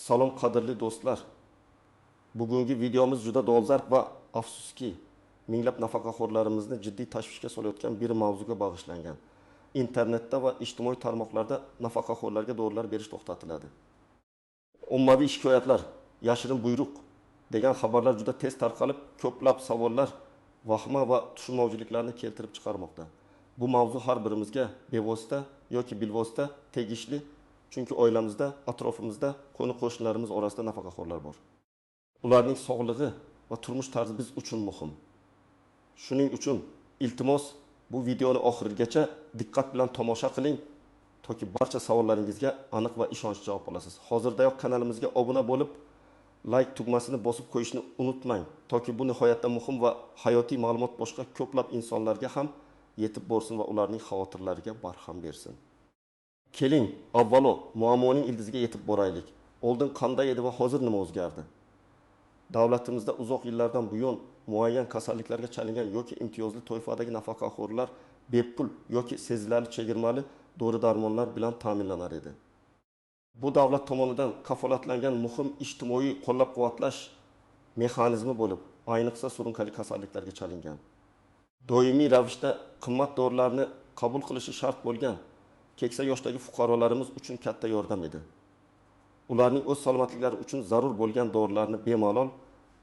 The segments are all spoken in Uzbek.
Salom qadrli do'stlar. Bugungi videomiz juda dolzarb va afsuski minglab nafaqaxo'rlarimizni jiddiy tashvishga solayotgan bir mavzuga bag'ishlangan. Internetda va ijtimoiy tarmoqlarda nafaqaxo'rlarga dorilar berish to'xtatiladi. Ommaviy shikoyatlar, yashirin buyruq degan xabarlar juda tez tarqalib, ko'plab savollar, vahma va tushunmovchiliklarni keltirib chiqarmoqda. Bu mavzu har birimizga bevosita yoki bilvosita tegishli. Chunki oilamizda, atrofimizda, qo'ni-qo'shnilarimiz orasida nafaqaxo'rlar bor. Ularning sog'lig'i va turmush tarzi biz uchun muhim. Shuning uchun iltimos bu videoni oxirigacha diqqat bilan tomosha qiling, toki barcha savollaringizga aniq va ishonchli javob olasiz. Hozirdayoq kanalimizga obuna bo'lib, like tugmasini bosib qo'yishni unutmang, toki bu nihoyatda muhim va hayotiy ma'lumot boshqa ko'plab insonlarga ham yetib borsin va ularning xavotirlariga barham bersin. Keling, avvalo muammoning ildiziga yetib boraylik. Oldin qanday edi va hozir nima o'zgardi? Davlatimizda uzoq yillardan buyon muayyan kasalliklarga chalingan yoki imtiyozli toifadagi nafaqaxo'rlar bepul yoki sezilarli chegirmali dori-darmonlar bilan ta'minlanar edi. Bu davlat tomonidan kafolatlangan muhim ijtimoiy qo'llab-quvvatlash mexanizmi bo'lib, ayniqsa surunkali kasalliklarga chalingan. Doimiy ravishda qimmat dorilarni qabul qilishi shart bo'lgan keksa yoshdagi fuqarolarimiz uchun katta yordam edi. Ularning o'z salomatliklari uchun zarur bo'lgan dorilarni bemalol,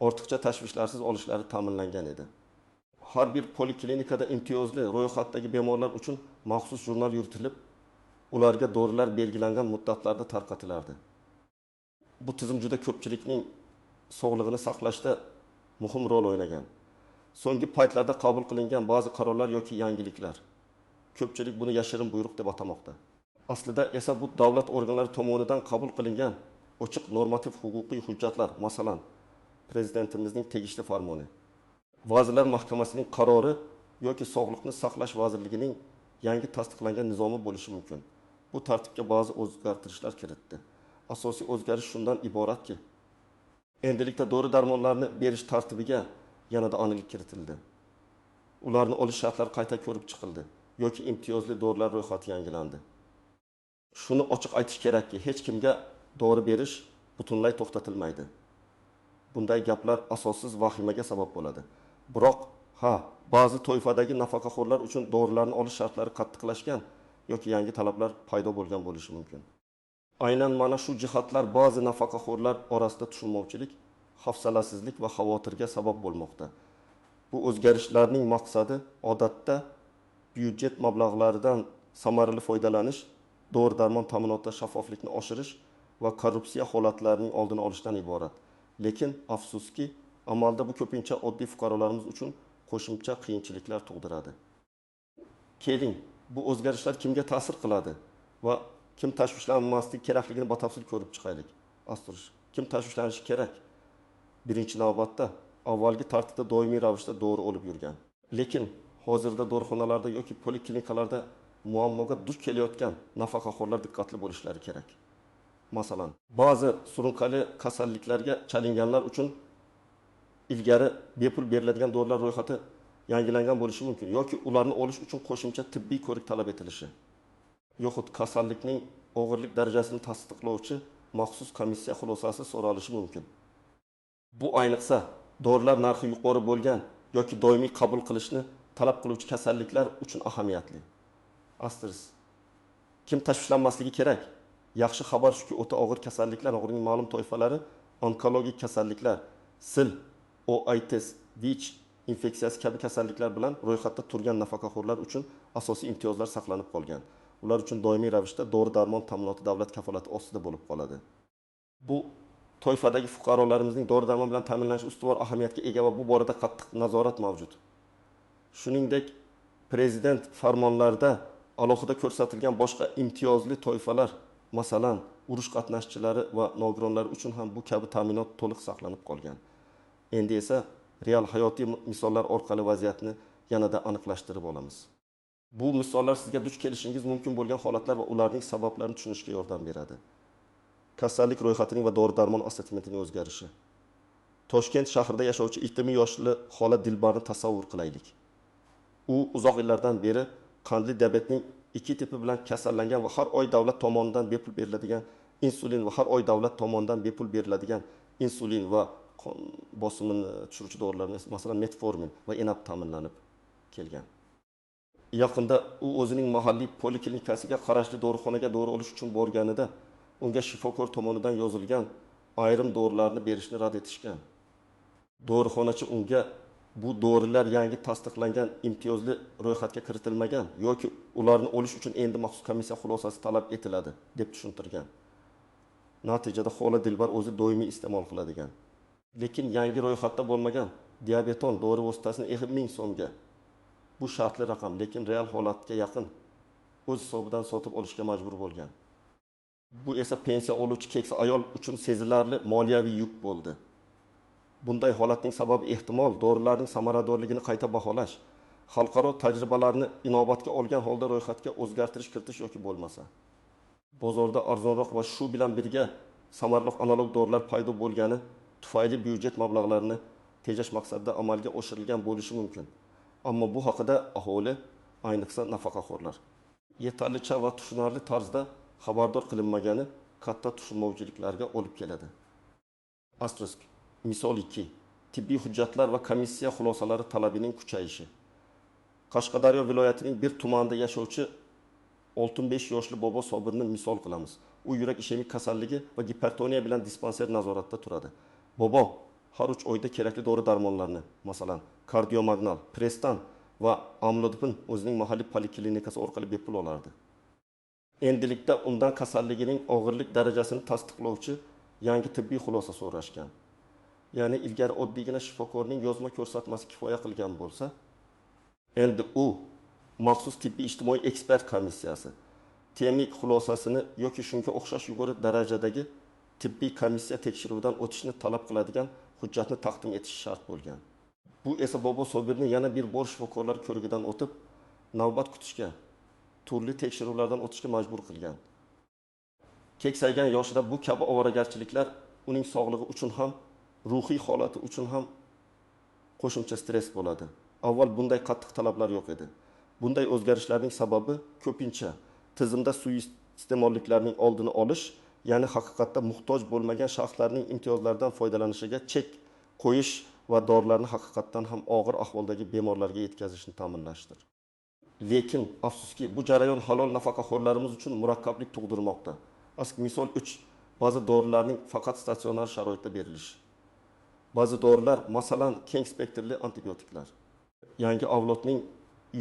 ortiqcha tashvishlarsiz olishlari ta'minlangan edi. Har bir poliklinikada imtiyozli ro'yxatdagi bemorlar uchun maxsus jurnal yuritilib, ularga dorilar belgilangan muddatlarda tarqatilardi. Bu tizim juda ko'pchilikning sog'lig'ini saqlashda muhim rol o'ynagan. So'nggi paytlarda qabul qilingan ba'zi qarorlar yoki yangiliklar ko'pchilik buni yashirin buyruq deb atamoqda. Aslida esa bu davlat organlari tomonidan qabul qilingan ochiq normativ huquqiy hujjatlar, masalan, prezidentimizning tegishli farmoni, Vazirlar Mahkamasining qarori yoki Sog'liqni saqlash vazirligining yangi tasdiqlangan nizomi bo'lishi mumkin. Bu tartibga ba'zi o'zgartirishlar kiritdi. Asosiy o'zgarish shundan iboratki, endilikda dori-darmonlarni berish tartibiga yanada aniqlik kiritildi. Ularni olish shartlari qayta ko'rib chiqildi yoki imtiyozli dorilar ro'yxati yangilandi. Shuni ochiq aytish kerakki, hech kimga dori berish butunlay to'xtatilmaydi. Bunday gaplar asossiz vahimaga sabab bo'ladi. Biroq, ba'zi toifadagi nafaqaxo'rlar uchun dorilarni olish shartlari qattiqlashgan yoki yangi talablar paydo bo'lgan bo'lishi mumkin. Aynan mana shu jihatlar ba'zi nafaqaxo'rlar orasida tushunmovchilik, hafsalasizlik va xavotirga sabab bo'lmoqda. Bu o'zgarishlarning maqsadi odatda byudjet mablag'laridan samarali foydalanish, dori-darmon ta'minotida shaffoflikni oshirish va korrupsiya holatlarining oldini olishdan iborat. Lekin afsuski, amalda bu ko'pincha oddiy fuqarolarimiz uchun qo'shimcha qiyinchiliklar tug'diradi. Keling, bu o'zgarishlar kimga ta'sir qiladi va kim tashvishlanmasligi kerakligini batafsil ko'rib chiqaylik. Asturish, kim tashvishlanishi kerak? Birinchi navbatda avvalgi tartibda doimiy ravishda dori olib yurgan. Lekin hozirda dorixonalarda yoki poliklinikalarda muammoga duch kelayotgan nafaqaxo'rlar diqqatli bo'lishlari kerak. Masalan, ba'zi surunkali kasalliklarga chalinganlar uchun ilgari bepul beriladigan dorilar ro'yxati yangilangan bo'lishi mumkin yoki ularni olish uchun qo'shimcha tibbiy ko'rik talab etilishi. Yoxud kasallikning og'irlik darajasini tasdiqlovchi maxsus komissiya xulosasi so'ralishi mumkin. Bu ayniqsa dorilar narxi yuqori bo'lgan yoki doimiy qabul qilishni talab qiluvchi kasalliklar uchun ahamiyatli. Asterisk. Kim tashvishlanmasligi kerak? Yaxshi xabar shuki, o'ta og'ir kasalliklar, og'riqning ma'lum toifalari, onkologik kasalliklar, sil, oitis, VICH infeksiyasi kabi kasalliklar bilan ro'yxatda turgan nafaqaxo'rlar uchun asosiy imtiyozlar saqlanib qolgan. Ular uchun doimiy ravishda dori-darmon ta'minoti davlat kafolati ostida bo'lib qoladi. Bu toifadagi fuqarolarimizning dori-darmon bilan ta'minlanishi ustuvor ahamiyatga ega va bu borada qattiq nazorat mavjud. Shuningdek, prezident farmonlarida alohida ko'rsatilgan boshqa imtiyozli toifalar, masalan, urush qatnashchilari va nogironlar uchun ham bu kabi ta'minot to'liq saqlanib qolgan. Endi esa real hayotiy misollar orqali vaziyatni yanada aniqlashtirib olamiz. Bu misollar sizga duch kelishingiz mumkin bo'lgan holatlar va ularning sabablarini tushunishga yordam beradi. Kasallik ro'yxatining va dori-darmon assortimentining o'zgarishi. Toshkent shahrida yashovchi 20 yoshli xola Dilbarni tasavvur qilaylik. U uzoq yillardan beri qandli diabetning 2 tipi bilan kasallangan va har oy davlat tomonidan bepul beriladigan insulin va har oy davlat tomonidan bepul beriladigan insulin va qon bosimini tushiruvchi dorilarni, masalan, metformin va enab ta'minlanib kelgan. Yaqinda u o'zining mahalliy poliklinikasiga qarashli dorixonaga dori olish uchun borganida unga shifokor tomonidan yozilgan ayrim dorilarni berishni rad etishgan. Dorixonachi unga bu dorilar yangi tasdiqlangan imtiyozli ro'yxatga kiritilmagan yoki ularni olish uchun endi maxsus komissiya xulosasi talab etiladi deb tushuntirgan. Natijada Xola Dilbar o'zi doimiy iste'mol qiladigan. Lekin yangi ro'yxatda bo'lmagan diabeton dori vositasini 1000 so'mga, bu shartli raqam, lekin real holatga yaqin, o'z hisobidan sotib olishga majbur bo'lgan. Bu esa pensiya oluvchi keksa ayol uchun sezilarli moliyaviy yuk bo'ldi. Bunday holatning sababi ehtimol dorilarning samaradorligini qayta baholash, xalqaro tajribalarni inobatga olgan holda ro'yxatga o'zgartirish kiritish yoki bo'lmasa, bozorda arzonroq va shu bilan birga samaraliroq analog dorilar paydo bo'lgani tufayli byudjet mablag'larini tejash maqsadida amalga oshirilgan bo'lishi mumkin. Ammo bu haqida aholi, ayniqsa nafaqaxo'rlar, yetarlicha va tushunarli tarzda xabardor qilinmagani katta tushunmovchiliklarga olib keladi. Asterisk. Misol 2. Tibbiy hujjatlar va komissiya xulosalari talabining kuchayishi. Qashqadaryo viloyatining bir tumanida yashovchi 65 yoshli bobo Sobirni misol qilamiz. U yurak ishemik kasalligi va gipertoniya bilan dispanser nazoratda turadi. Bobo har 3 oyda kerakli dori-darmonlarni, masalan, kardiomagnal, prestan va amlodipin o'zining mahalliy poliklinikasi orqali bepul olardi. Endilikda undan kasalligining og'irlik darajasini tasdiqlovchi yangi tibbiy xulosa so'rashgan. Ya'ni ilgari oddiygina shifokorning yozma ko'rsatmasi kifoya qilgan bo'lsa, endi u maxsus tibbiy ijtimoiy ekspert komissiyasi temik xulosasini yoki shunga o'xshash yuqori darajadagi tibbiy komissiya tekshiruvidan o'tishni talab qiladigan hujjatni taqdim etishi shart bo'lgan. Bu esa bobo Sobirni yana bir bor shifokorlar ko'rigidan o'tib, navbat kutishga, turli tekshiruvlardan o'tishga majbur qilgan. Keksaygan yoshida bu kabi ovoragarchiliklar uning sog'lig'i uchun ham, ruhiy holati uchun ham qo'shimcha stress bo'ladi. Avval bunday qattiq talablar yo'q edi. Bunday o'zgarishlarning sababi ko'pincha tizimda suiiste'molliklarning oldini olish, ya'ni haqiqatda muhtoj bo'lmagan shaxslarning imtiyozlaridan foydalanishiga chek qo'yish va dorilarni haqiqatdan ham og'ir ahvoldagi bemorlarga yetkazishni ta'minlashdir. Lekin afsuski bu jarayon halol nafaqaxo'rlarimiz uchun murakkablik tug'dirmoqda. Misol 3. Ba'zi dorilarning faqat statsionar sharoitda berilishi. Ba'zi dorilar, masalan, keng spektrli antibiotiklar, yangi avlodning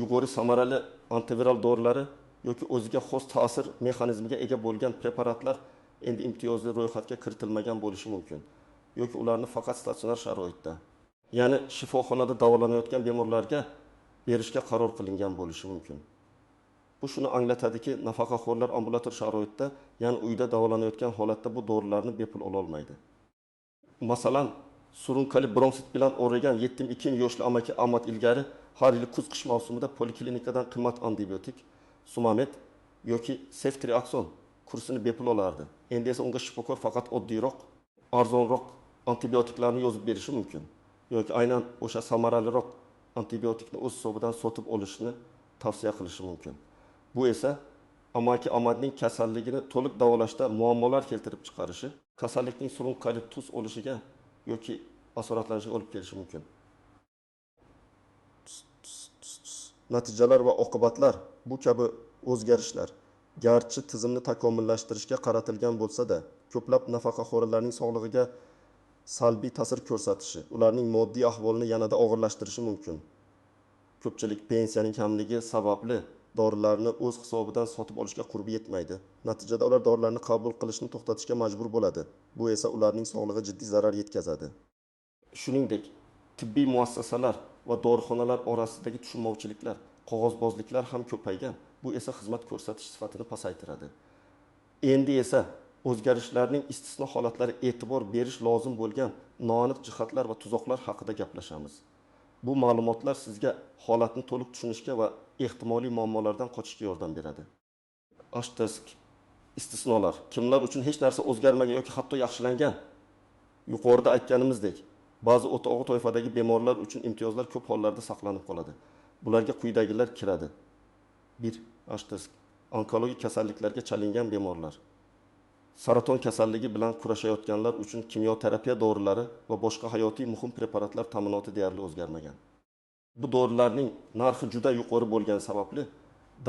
yuqori samarali antiviral dorilari yoki o'ziga xos ta'sir mexanizmiga ega bo'lgan preparatlar endi imtiyozli ro'yxatga kiritilmagan bo'lishi mumkin yoki ularni faqat statsionar sharoitda, ya'ni shifoxonada davolanayotgan bemorlarga berishga qaror qilingan bo'lishi mumkin. Bu shuni anglatadiki, nafaqaxo'rlar ambulator sharoitda, ya'ni uyda davolanayotgan holatda bu dorilarni bepul ola olmaydi. Masalan, surunkali bronksit bilan o'ragan 72 yoshli amaki Ahmad ilgari har yil kuz-qish mavsumida poliklinikadan qimmat antibiotik, Sumamet yoki Ceftriaxon kursini bepul olardi. Endi esa unga shifokor faqat oddiyroq, arzonroq antibiotiklarni yozib berishi mumkin yoki aynan o'sha samaraliroq antibiotikni o'z hisobidan sotib olishni tavsiya qilishi mumkin. Bu esa amaki Ahmadning kasalligini to'liq davolashda muammolar keltirib chiqarishi, kasallikning surunkali tus olishiga yoki asoratlanishiga olib kelishi mumkin. Natijalar va oqibatlar bu kabi o'zgarishlar garchi tizimni takomillashtirishga qaratilgan bo'lsa-da, ko'plab nafaqaxo'rlarning sog'lig'iga salbiy ta'sir ko'rsatishi, ularning moddiy ahvolini yanada og'irlashtirishi mumkin. Ko'pchilik pensiyaning kamligi sababli dorilarni o'z hisobidan sotib olishga qurbi yetmaydi. Natijada ular dorilarni qabul qilishni to'xtatishga majbur bo'ladi. Bu esa ularning sog'lig'iga jiddiy zarar yetkazadi. Shuningdek, tibbiy muassasalar va dorixonalar orasidagi tushunmovchiliklar, qog'ozbozliklar ham ko'paygan. Bu esa xizmat ko'rsatish sifatini pasaytiradi. Endi esa o'zgarishlarning istisno holatlari e'tibor berish lozim bo'lgan noaniq jihatlar va tuzoqlar haqida gaplashamiz. Bu ma'lumotlar sizga holatni to'liq tushunishga va ehtimoliy muammolardan qochishga yordam beradi. Asterisk. Istisnolar. Kimlar uchun hech narsa o'zgarmagan yoki hatto yaxshilangan? Yuqorida aytganimizdek, ba'zi o'ta og'ir toifadagi bemorlar uchun imtiyozlar ko'p hollarda saqlanib qoladi. Bularga quyidagilar kiradi. 1. Asterisk. Onkologik kasalliklarga chalingan bemorlar. saraton kasalligi bilan kurashayotganlar uchun kimyoterapiya dorilari va boshqa hayotiy muhim preparatlar ta'minoti deyarli o'zgarmagan. Bu dorilarning narxi juda yuqori bo'lgani sababli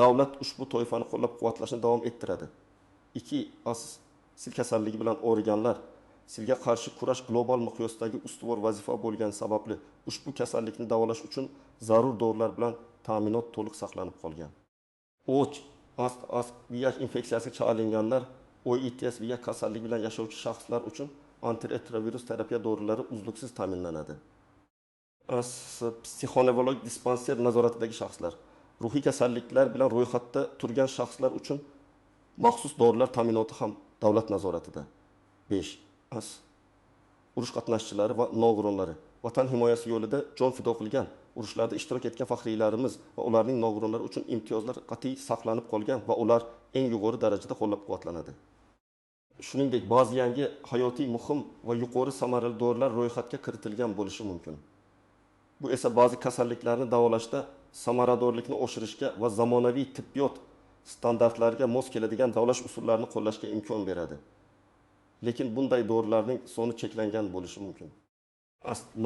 davlat ushbu toifani qo'llab-quvvatlashni davom ettiradi. 2. Sil kasalligi bilan o'riganlar silga qarshi kurash global miqyosdagi ustuvor vazifa bo'lgani sababli ushbu kasallikni davolash uchun zarur dorilar bilan ta'minot to'liq saqlanib qolgan. Och, ast, viyak infeksiyasiga chalinganlar, OITS viyak kasalligi bilan yashovchi shaxslar uchun antiretrovirus terapiya dorilari uzluksiz ta'minlanadi. Psixonevrolog dispanser nazoratidagi shaxslar, ruhiy kasalliklar bilan ro'yxatda turgan shaxslar uchun maxsus dorilar ta'minoti ham davlat nazoratida. 5. Urush qatnashchilari va nogironlari vatan himoyasi yo'lida jon fido qilgan, urushlarda ishtirok etgan faxriylarimiz va ularning nogironlari uchun imtiyozlar qat'iy saqlanib qolgan va ular eng yuqori darajada qo'llab-quvvatlanadi. Shuningdek, ba'zi yangi hayotiy muhim va yuqori samarali dorilar ro'yxatga kiritilgan bo'lishi mumkin. Bu esa ba'zi kasalliklarni davolashda samaradorlikni oshirishga va zamonaviy tibbiyot standartlariga mos keladigan davolash usullarini qo'llashga imkon beradi. Lekin bunday dorilarning soni cheklangan bo'lishi mumkin.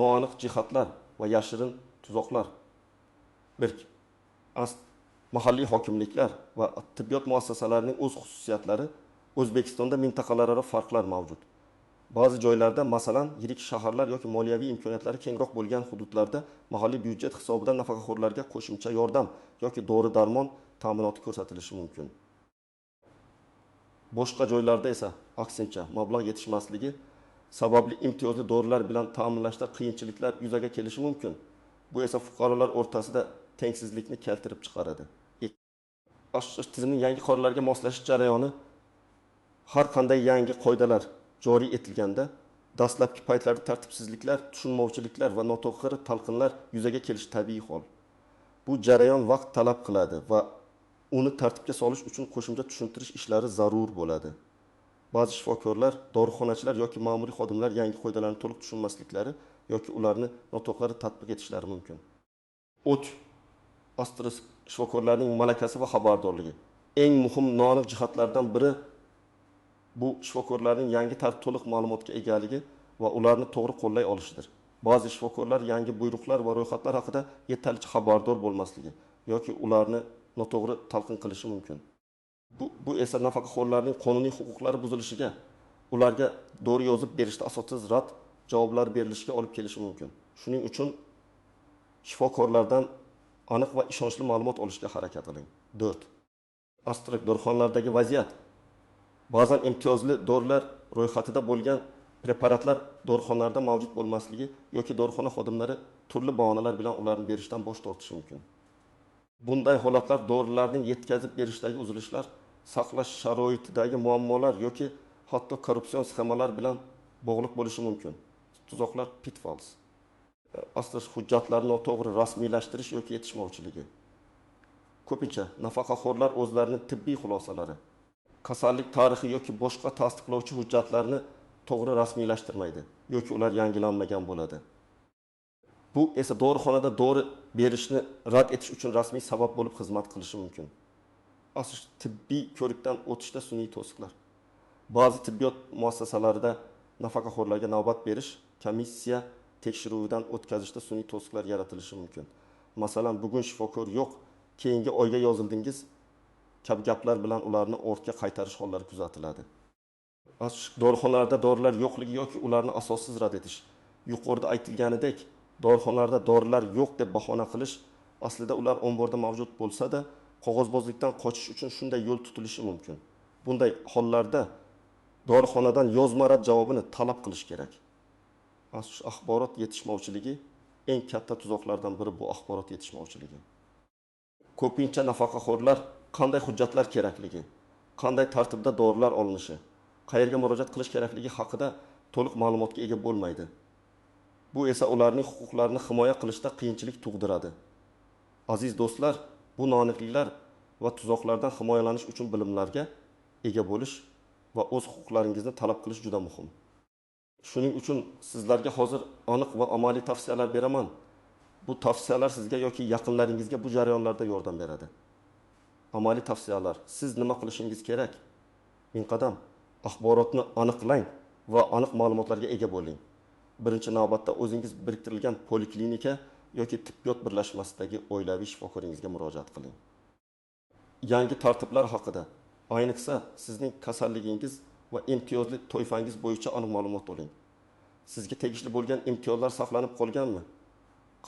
Noaniq jihatlar va yashirin tuzoqlar. Mahalliy hokimliklar va tibbiyot muassasalarining o'z xususiyatlari. O'zbekistonda mintaqalararo farqlar mavjud. Ba'zi joylarda, masalan, yirik shaharlar yoki moliyaviy imkoniyatlari kengroq bo'lgan hududlarda mahalliy byudjet hisobidan nafaqaxo'rlarga qo'shimcha yordam yoki dori-darmon ta'minoti ko'rsatilishi mumkin. Boshqa joylarda esa aksincha mablag' yetishmasligi sababli imtiyozli dorilar bilan ta'minlashda qiyinchiliklar yuzaga kelishi mumkin. Bu esa fuqarolar o'rtasida tengsizlikni keltirib chiqaradi. Asosli tizimning yangi qoidalarga moslashish jarayoni har qanday yangi qoidalar joriy etilganda dastlabki paytlarda tartibsizliklar, tushunmovchiliklar va noto'g'ri talqinlar yuzaga kelishi tabiiy hol. Bu jarayon vaqt talab qiladi va uni tartibga solish uchun qo'shimcha tushuntirish ishlari zarur bo'ladi. Ba'zi shifokorlar, dorixonachilar yoki ma'muriy xodimlar yangi qoidalarni to'liq tushunmasliklari yoki ularni noto'g'ri tatbiq etishlari mumkin. Shifokorlarning malakasi va xabardorligi. Eng muhim noaniq jihatlardan biri bu shifokorlarning yangi to'liq ma'lumotga egaligi va ularni to'g'ri qo'llay olishidir. Ba'zi shifokorlar yangi buyruqlar va ro'yxatlar haqida yetarlicha xabardor bo'lmasligi yoki ularni noto'g'ri talqin qilishi mumkin. Bu esa nafaqaxo'rlarning qonuniy huquqlari buzilishiga, ularga dori yozib berishda asossiz rad javoblar berilishiga olib kelishi mumkin. Shuning uchun shifokorlardan aniq va ishonchli ma'lumot olishga harakat qiling. 4. Dorixonalardagi vaziyat. Ba'zan imtiyozli dorilar ro'yxatida bo'lgan preparatlar dorixonalarda mavjud bo'lmasligi yoki dorixona xodimlari turli bahonalar bilan ularni berishdan bosh tortishi mumkin. Bunday holatlar dorilarning yetkazib berishdagi uzilishlar, saqlash sharoitidagi muammolar yoki hatto korrupsion sxemalar bilan bog'liq bo'lishi mumkin. Tuzoqlar, pitfalls. Hujjatlarni noto'g'ri rasmiylashtirish yoki yetishmovchiligi. Ko'pincha nafaqaxo'rlar o'zlarining tibbiy xulosalari, kasallik tarixi yoki boshqa tasdiqlovchi hujjatlarni to'g'ri rasmiylashtirmaydi yoki ular yangilanmagan bo'ladi. Bu esa dorixonada dori berishni rad etish uchun rasmiy sabab bo'lib xizmat qilishi mumkin. Tibbiy ko'rikdan o'tishda sun'iy to'siqlar. Ba'zi tibbiyot muassasalarida nafaqaxo'rlarga navbat berish, komissiya tekshiruvidan o'tkazishda sun'iy to'siqlar yaratilishi mumkin. Masalan, bugun shifokor yo'q, keyingi oyga yozildingiz kabi gaplar bilan ularni ortga qaytarish hollari kuzatiladi. Dorixonalarda dorilar yo'qligi yoki ularni asossiz rad etish. Yuqorida aytilganidek, dorixonalarda dorilar yo'q deb bahona qilish, aslida ular omborda mavjud bo'lsa-da, qog'ozbozlikdan qochish uchun shunday yo'l tutilishi mumkin. Bunday hollarda dorixonadan yozma rad javobini talab qilish kerak. Axborot yetishmovchiligi eng katta tuzoqlardan biri bu axborot yetishmovchiligi. Ko'pincha nafaqaxo'rlar qanday hujjatlar kerakligi, qanday tartibda dorilar olinishi, qayerga murojaat qilish kerakligi haqida to'liq ma'lumotga ega bo'lmaydi. Bu esa ularning huquqlarini himoya qilishda qiyinchilik tug'diradi. Aziz do'stlar, bu noaniqliklar va tuzoqlardan himoyalanish uchun bilimlarga ega bo'lish va o'z huquqlaringizni talab qilish juda muhim. Shuning uchun sizlarga hozir aniq va amaliy tavsiyalar beraman. Bu tavsiyalar sizga yoki yaqinlaringizga bu jarayonlarda yordam beradi. Amaliy tavsiyalar. Siz nima qilishingiz kerak? Minqadam axborotni aniqlang va aniq ma'lumotlarga ega bo'ling. Birinchi navbatda o'zingiz biriktirilgan poliklinika yoki tibbiyot birlashmasidagi oilaviy shifokoringizga murojaat qiling. Yangi tartiblar haqida, ayniqsa sizning kasalligingiz va imtiyozli toifangiz bo'yicha aniq ma'lumot oling. Sizga tegishli bo'lgan imtiyozlar saqlanib qolganmi?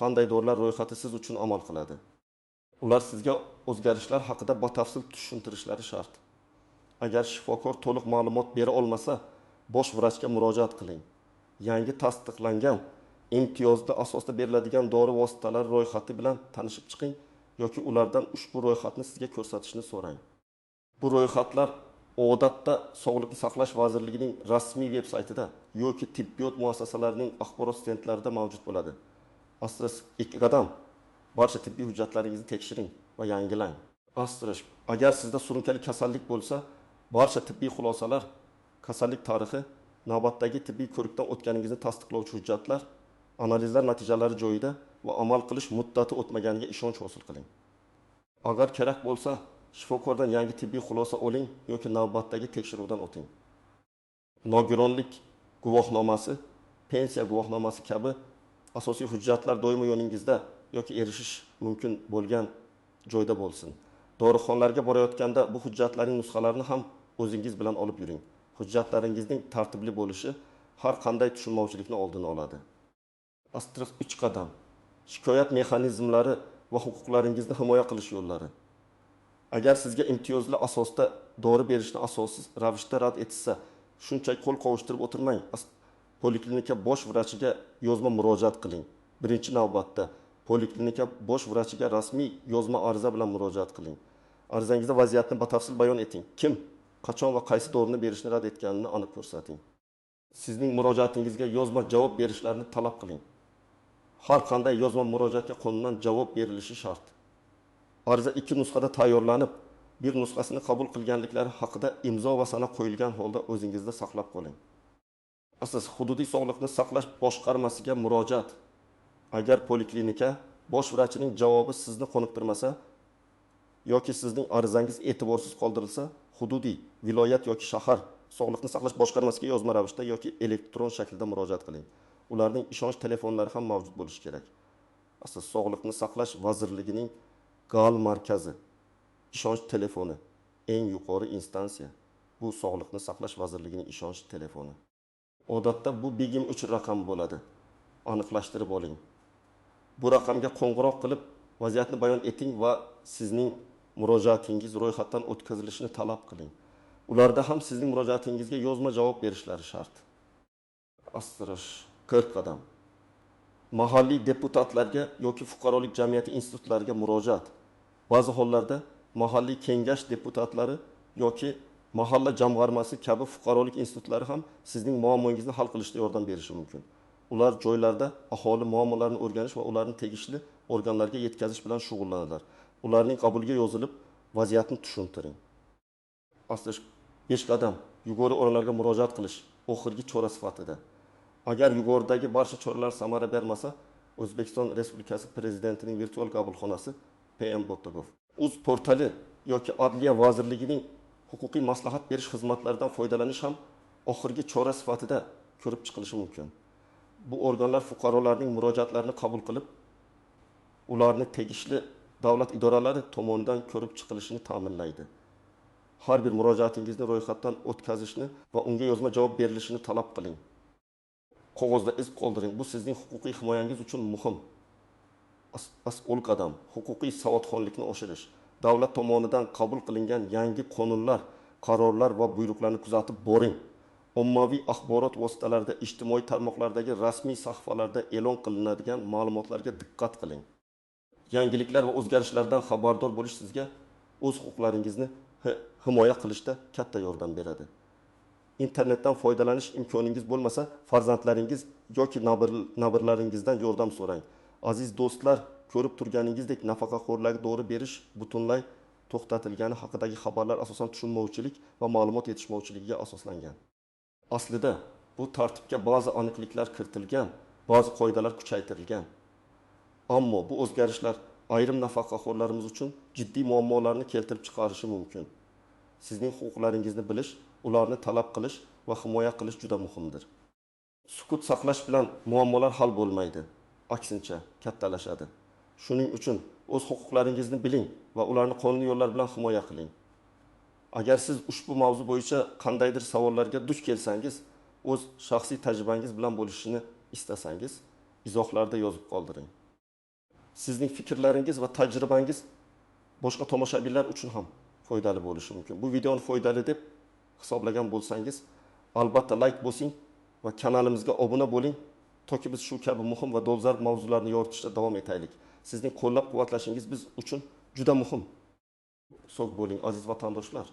Qanday dorilar ro'yxati siz uchun amal qiladi? Ular sizga o'zgarishlar haqida batafsil tushuntirishlari shart. Agar shifokor to'liq ma'lumot bera olmasa, bosh vrachga murojaat qiling. Yangi tasdiqlangan imtiyozli asosda beriladigan dori vositalari ro'yxati bilan tanishib chiqing yoki ulardan ushbu ro'yxatni sizga ko'rsatishni so'rang. Bu ro'yxatlar odatda Sog'liqni saqlash vazirligining rasmiy veb-saytida yoki tibbiyot muassasalarining axborot stendlarida mavjud bo'ladi. Asterisk 2 qadam. Barcha tibbiy hujjatlaringizni tekshiring va yangilang. Asterisk, agar sizda surunkali kasallik bo'lsa, barcha tibbiy xulosalar, kasallik tarixi, navbatdagi tibbiy ko'rikdan o'tganingizni tasdiqlovchi hujjatlar, analizlar natijalari joyida va amal qilish muddati o'tmaganiga ishonch hosil qiling. Agar kerak bo'lsa, shifokordan yangi tibbiy xulosa oling yoki navbatdagi tekshiruvdan o'ting. Nogironlik guvohnomasi, pensiya guvohnomasi kabi asosiy hujjatlar doimo yoningizda yoki erishish mumkin bo'lgan joyda bo'lsin. Dorixonalarga borayotganda bu hujjatlarning nusxalarini ham o'zingiz bilan olib yuring. Hujjatlaringizning tartibli bo'lishi har qanday tushunmovchilikni oldini oladi. Asterisk 3 qadam. Shikoyat mexanizmlari va huquqlaringizni himoya qilish yo'llari. Agar sizga imtiyozli asosda dori berishni asossiz ravishda rad etilsa, shunchaki qo'l qovushtirib o'tirmang. Poliklinika bosh vrachiga yozma murojaat qiling. Birinchi navbatda poliklinika bosh vrachiga rasmiy yozma ariza bilan murojaat qiling. Arizangizda vaziyatni batafsil bayon eting. Kim, qachon va qaysi dorini berishni rad etganini aniq ko'rsating. Sizning murojaatingizga yozma javob berishlarini talab qiling. Har qanday yozma murojaatga qo'nunan javob berilishi shart. Ariza 2 nusxada tayyorlanib, bir nusxasini qabul qilganliklari haqida imzo va sana qo'yilgan holda o'zingizda saqlab qoling. Asosiy hududiy sog'liqni saqlash boshqarmasiga murojaat. Agar poliklinika bosh vrachining javobi sizni qoniqtirmasa yoki sizning arizangiz e'tiborsiz qoldirilsa, hududiy, viloyat yoki shahar sog'liqni saqlash boshqarmasiga yozma ravishda yoki elektron shaklda murojaat qiling. Ularning ishonch telefonlari ham mavjud bo'lishi kerak. Asosiy Sog'liqni saqlash vazirligining GAL markazi, ishonch telefoni, eng yuqori instansiya. Bu Sog'liqni saqlash vazirligining ishonch telefoni. Odatda bu begim 3 raqam bo'ladi. Aniqlashtirib oling. Bu raqamga qo'ng'iroq qilib, vaziyatni bayon eting va sizning murojaatingiz ro'yxatdan o'tkazilishini talab qiling. Ularda ham sizning murojaatingizga yozma javob berishlari shart. Asterisk 40 qadam. Mahalliy deputatlarga yoki fuqarolik jamiyati institutlariga murojaat. Ba'zi hollarda mahalliy kengash deputatlari yoki mahalla jamg'armasi kabi fuqarolik institutlari ham sizning muammongizni hal qilishda yordam berishi mumkin. Ular joylarda aholi muammolarini o'rganish va ularni tegishli organlarga yetkazish bilan shug'ullanadilar. Ularning qabuliga yozilib, vaziyatni tushuntiring. Asterisk 5 qadam. Yuqori o'rinlarga murojaat qilish oxirgi chora sifatida. Agar yuqoridagi barcha choralar samara bermasa, O'zbekiston Respublikasi Prezidentining virtual qabulxonasi pm.gov. Uz portali yoki Adliya vazirligining huquqiy maslahat berish xizmatlaridan foydalanish ham oxirgi chora sifatida ko'rib chiqilishi mumkin. Bu organlar fuqarolarning murojaatlarini qabul qilib, ularni tegishli davlat idoralari tomonidan ko'rib chiqilishini ta'minlaydi. Har bir murojaatingizni ro'yxatdan o'tkazishni va unga yozma javob berilishini talab qiling. Qog'ozda iz qoldiring. Bu sizning huquqiy himoyangiz uchun muhim. As'ul qadam, huquqiy savodxonlikni oshirish. Davlat tomonidan qabul qilingan yangi qonunlar, qarorlar va buyruqlarni kuzatib boring. Ommaviy axborot vositalarida, ijtimoiy tarmoqlardagi rasmiy sahifalarda e'lon qilinadigan ma'lumotlarga diqqat qiling. Yangiliklar va o'zgarishlardan xabardor bo'lish sizga o'z huquqlaringizni himoya qilishda katta yordam beradi. Internetdan foydalanish imkoningiz bo'lmasa, farzandlaringiz yoki nabirlaringizdan yordam so'rang. Aziz do'stlar, ko'rib turganingizdek nafaqaxo'rlarga dori berish butunlay to'xtatilgani haqidagi xabarlar asosan tushunmovchilik va ma'lumot yetishmovchiligiga asoslangan. Aslida bu tartibga ba'zi aniqliklar kiritilgan, ba'zi qoidalar kuchaytirilgan. Ammo bu o'zgarishlar ayrim nafaqaxo'rlarimiz uchun jiddiy muammolarni keltirib chiqarishi mumkin. Sizning huquqlaringizni bilish ularni talab qilish va himoya qilish juda muhimdir. Sukut saqlash bilan muammolar hal bo'lmaydi. Aksincha, kattalashadi. Shuning uchun o'z huquqlaringizni biling va ularni qonuniy yo'llar bilan himoya qiling. Agar siz ushbu mavzu bo'yicha qandaydir savollarga duch kelsangiz, o'z shaxsiy tajribangiz bilan bo'lishishni istasangiz, izohlarda yozib qoldiring. Sizning fikrlaringiz va tajribangiz boshqa tomoshabinlar uchun ham foydali bo'lishi mumkin. Bu videoni foydali deb hisoblagan bo'lsangiz, albatta like bosing va kanalimizga obuna bo'ling, toki biz shu kabi muhim va dolzarb mavzularni yoritishda davom etaylik. Sizning qo'llab-quvvatlashingiz biz uchun juda muhim. Sog' bo'ling aziz vatandoshlar.